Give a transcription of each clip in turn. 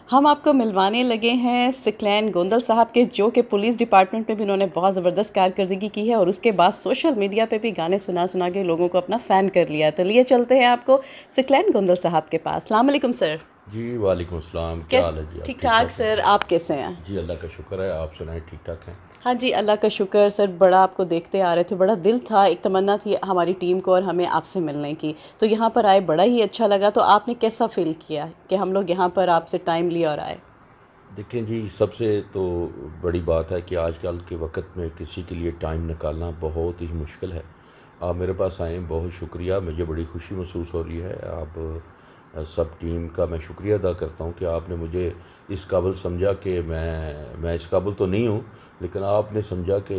हम आपको मिलवाने लगे हैं सिकलैन गोंदल साहब के, जो कि पुलिस डिपार्टमेंट में भी उन्होंने बहुत ज़बरदस्त कारकर्दगी की है और उसके बाद सोशल मीडिया पे भी गाने सुना सुना के लोगों को अपना फ़ैन कर लिया। तो लिए चलते हैं आपको सिकलैन गोंदल साहब के पास। अस्सलाम वालेकुम सर। जी वालेकुम अस्सलाम। क्या कैस हाल है जी? आप ठीक ठीक ठाक ठाक हैं? सर, आप कैसे हैं? जी अल्लाह का शुक्र है। आप सुनाएं, ठीक ठाक हैं? हाँ जी, अल्लाह का शुक्र सर। बड़ा आपको देखते आ रहे थे, बड़ा दिल था, एक तमन्ना थी हमारी टीम को और हमें आपसे मिलने की। तो यहाँ पर आए, बड़ा ही अच्छा लगा। तो आपने कैसा फ़ील किया कि हम लोग यहाँ पर आपसे टाइम लिया और आए? देखें जी, सबसे तो बड़ी बात है कि आजकल के वक्त में किसी के लिए टाइम निकालना बहुत ही मुश्किल है। आप मेरे पास आए, बहुत शुक्रिया। मुझे बड़ी खुशी महसूस हो रही है। आप सब टीम का मैं शुक्रिया अदा करता हूँ कि आपने मुझे इस काबिल समझा कि मैं इस काबिल तो नहीं हूँ, लेकिन आपने समझा कि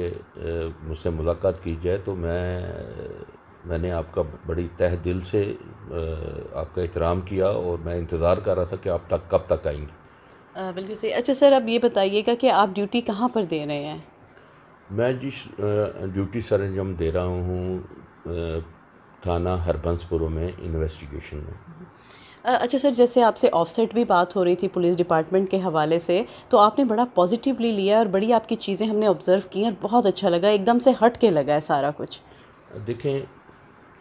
मुझसे मुलाकात की जाए। तो मैंने आपका बड़ी तहे दिल से आपका एहतराम किया और मैं इंतज़ार कर रहा था कि आप तक कब तक आएंगे। बिल्कुल सही। अच्छा सर, अब ये बताइएगा कि आप ड्यूटी कहाँ पर दे रहे हैं? मैं जिस ड्यूटी सर अंजाम दे रहा हूँ थाना हरबंसपुर में इन्वेस्टिगेशन में। अच्छा सर, जैसे आपसे ऑफसेट भी बात हो रही थी पुलिस डिपार्टमेंट के हवाले से, तो आपने बड़ा पॉजिटिवली लिया और बड़ी आपकी चीज़ें हमने ऑब्ज़र्व की और बहुत अच्छा लगा, एकदम से हट के लगा है सारा कुछ। देखें,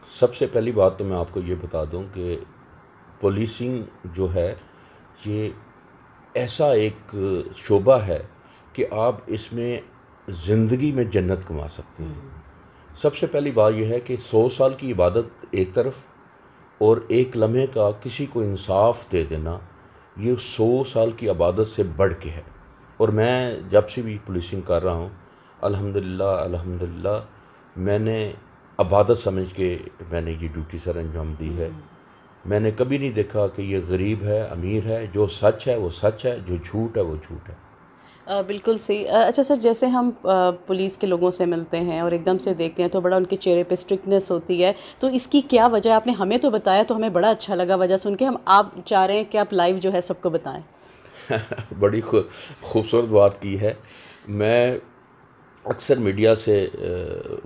सबसे पहली बात तो मैं आपको ये बता दूं कि पुलिसिंग जो है, ये ऐसा एक शोबा है कि आप इसमें ज़िंदगी में जन्नत कमा सकते हैं। सबसे पहली बात यह है कि 100 साल की इबादत एक तरफ और एक लम्हे का किसी को इंसाफ दे देना, ये 100 साल की इबादत से बढ़ के है। और मैं जब से भी पुलिसिंग कर रहा हूँ, अल्हम्दुलिल्लाह अल्हम्दुलिल्लाह, मैंने इबादत समझ के मैंने ये ड्यूटी सर अंजाम दी है। मैंने कभी नहीं देखा कि ये गरीब है अमीर है। जो सच है वो सच है, जो झूठ है वो झूठ है। बिल्कुल सही। अच्छा सर, जैसे हम पुलिस के लोगों से मिलते हैं और एकदम से देखते हैं तो बड़ा उनके चेहरे पे स्ट्रिक्टनेस होती है, तो इसकी क्या वजह है? आपने हमें तो बताया तो हमें बड़ा अच्छा लगा वजह सुन के। हम आप चाह रहे हैं कि आप लाइव जो है सबको बताएं। बड़ी खूबसूरत बात की है। मैं अक्सर मीडिया से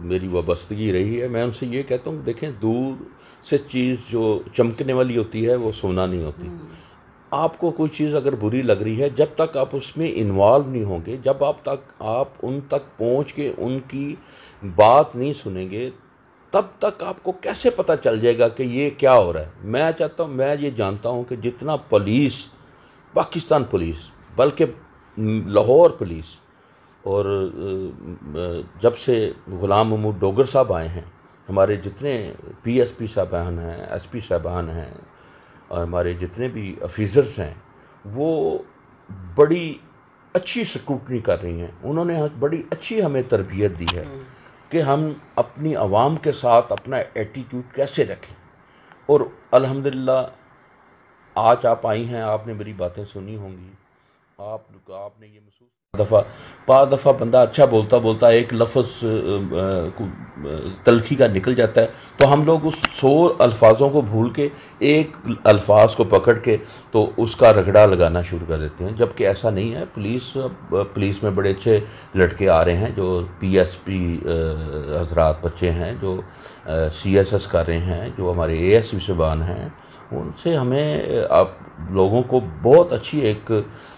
मेरी वाबस्तगी रही है। मैं उनसे ये कहता हूँ, देखें, दूर से चीज़ जो चमकने वाली होती है वो सोना नहीं होती। आपको कोई चीज़ अगर बुरी लग रही है, जब तक आप उसमें इन्वॉल्व नहीं होंगे, जब आप उन तक पहुँच के उनकी बात नहीं सुनेंगे, तब तक आपको कैसे पता चल जाएगा कि ये क्या हो रहा है। मैं ये जानता हूँ कि जितना पुलिस, पाकिस्तान पुलिस, बल्कि लाहौर पुलिस, और जब से ग़ुलाम महमूद डोगर साहब आए हैं, हमारे जितने पीएसपी साहबान हैं, एसपी साहबान हैं, और हमारे जितने भी ऑफिसर्स हैं, वो बड़ी अच्छी स्क्रूटनी कर रही हैं। उन्होंने बड़ी अच्छी हमें तरबियत दी है कि हम अपनी आवाम के साथ अपना एटीट्यूड कैसे रखें। और अल्हम्दुलिल्लाह, आज आप आई हैं, आपने मेरी बातें सुनी होंगी। आपने ये महसूस दफ़ा पाँच दफ़ा बंदा अच्छा बोलता बोलता एक लफ्ज़ तलखी का निकल जाता है, तो हम लोग उस 100 अल्फाजों को भूल के एक अल्फाज को पकड़ के तो उसका रगड़ा लगाना शुरू कर देते हैं। जबकि ऐसा नहीं है। पुलिस में बड़े अच्छे लड़के आ रहे हैं, जो पीएसपी हजरात बच्चे हैं, जो सीएसएस कर रहे हैं, जो हमारे एएसपी साहबान हैं। उनसे हमें आप लोगों को बहुत अच्छी एक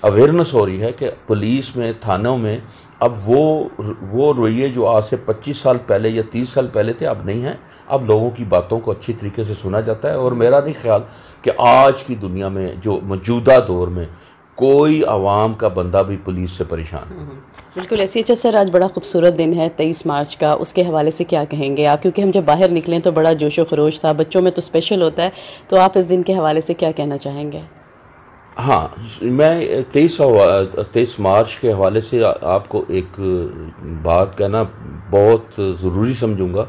अवेयरनेस हो रही है कि पुलिस में, थानों में अब वो रवैये जो आज से 25 साल पहले या 30 साल पहले थे, अब नहीं हैं। अब लोगों की बातों को अच्छी तरीके से सुना जाता है। और मेरा नहीं ख्याल कि आज की दुनिया में, जो मौजूदा दौर में, कोई आवाम का बंदा भी पुलिस से परेशान है। बिल्कुल ऐसी। अच्छा सर, आज बड़ा खूबसूरत दिन है 23 मार्च का, उसके हवाले से क्या कहेंगे आप? क्योंकि हम जब बाहर निकले तो बड़ा जोशो खरोश था, बच्चों में तो स्पेशल होता है, तो आप इस दिन के हवाले से क्या कहना चाहेंगे? हाँ, मैं 23 मार्च के हवाले से आपको एक बात कहना बहुत ज़रूरी समझूंगा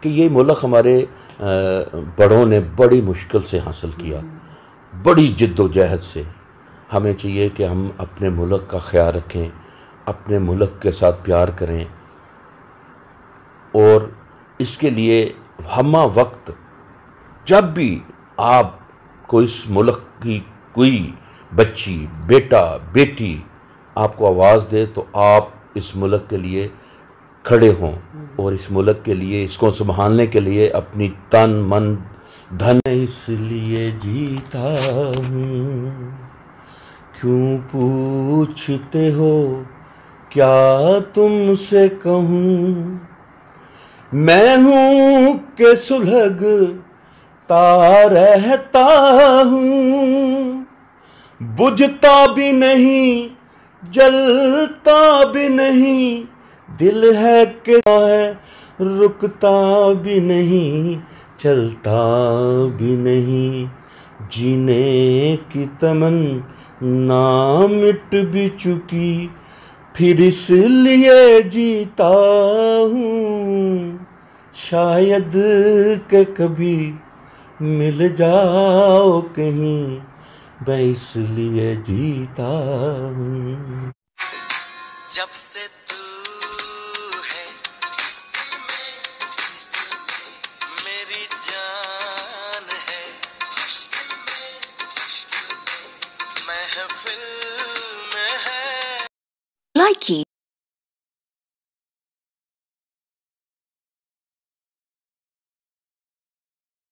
कि ये मुल्क हमारे बड़ों ने बड़ी मुश्किल से हासिल किया, बड़ी जिद्दोजहद से। हमें चाहिए कि हम अपने मुल्क का ख्याल रखें, अपने मुल्क के साथ प्यार करें, और इसके लिए हमा वक्त जब भी आपको इस मुल्क की कोई बच्ची, बेटा, बेटी आपको आवाज़ दे, तो आप इस मुल्क के लिए खड़े हों और इस मुल्क के लिए, इसको संभालने के लिए अपनी तन मन धन इसलिए जीता हूँ क्यों पूछते हो क्या तुमसे कहूँ, मैं हूँ के सुलगता रहता हूँ, बुझता भी नहीं जलता भी नहीं, दिल है कि है रुकता भी नहीं चलता भी नहीं, जीने की तमन्ना मिट भी चुकी फिर इसलिए जीता हूँ, शायद के कभी मिल जाओ कहीं, मैं इसलिए जीता हूँ। जब से तू है मेरी जान है, महफिल में है। Likey